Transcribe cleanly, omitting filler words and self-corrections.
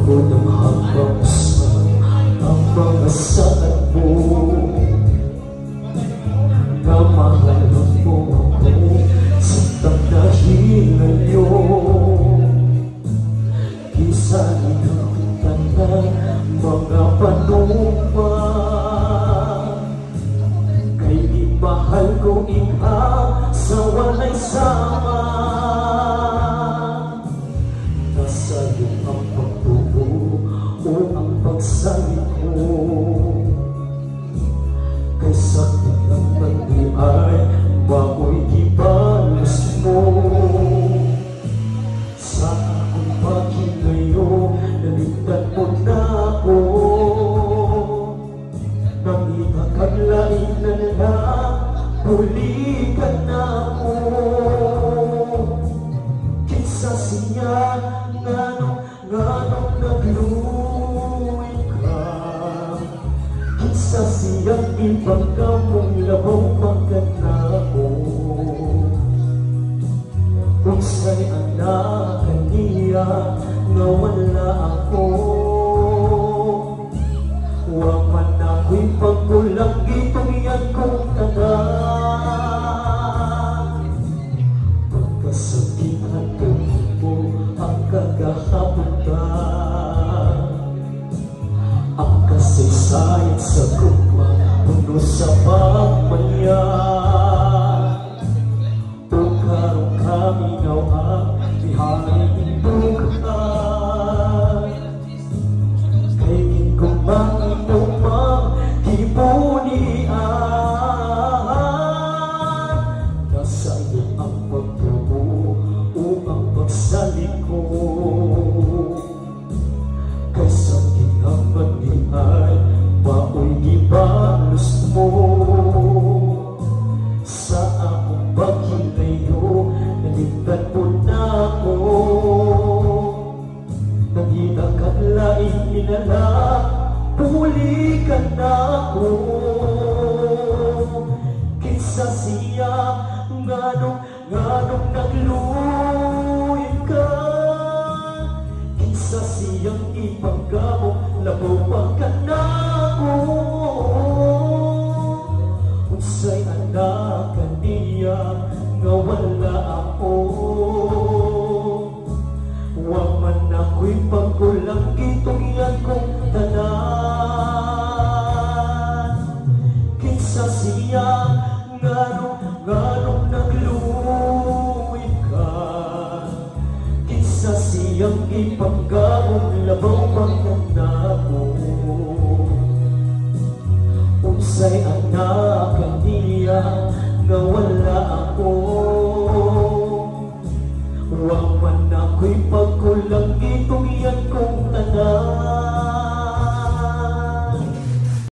Pagod ang habang sa ang mga saad mo, na mahal mo ako sa dahil ngayon. Kisali ng tanda mga panumpa, kay imahal ko iha sa walay sama. Nasa iyong ang pagtubo o ang pagsalit mo, kay sakit ng pag-iay bago'y ibalos mo. Sa akong paghilayo naligtan mo na ako, nang ikakaglain na lang pulikan na ako. Kinsa siya nganong nagluwi ka, kinsa siyang ibang kamong labaw pagkatao. Unsay anak kaniya nga wala ako, wa man ako'y pagkulang gitumiyan kong tanan. Pagkasakitan ko mo ang kagahabutan, ang kasaysayan sa gugma puno sa pagmanyan. O karong kami ang ihaling bukan, kay gingkumang itumang kibunian. Nasa iyo ang pagtubo o ang pagsaliko, kay sakit ang pag-iay baoy gibalos mo. Sa akong paghilayo naligtan mo na ako, nangita ka't laing minala pulikan na ako. Kinsa siya nganong nagluwi ka, kinsa siyang ipagkamong labaw pagkanako. Unsay anak kaniya nga wala ako, wa man ako'y pagkulang gitugian kong tanan. Kinsa siya nganong nagluwi ka, kinsa siyang ipagkamong labaw pagkanako.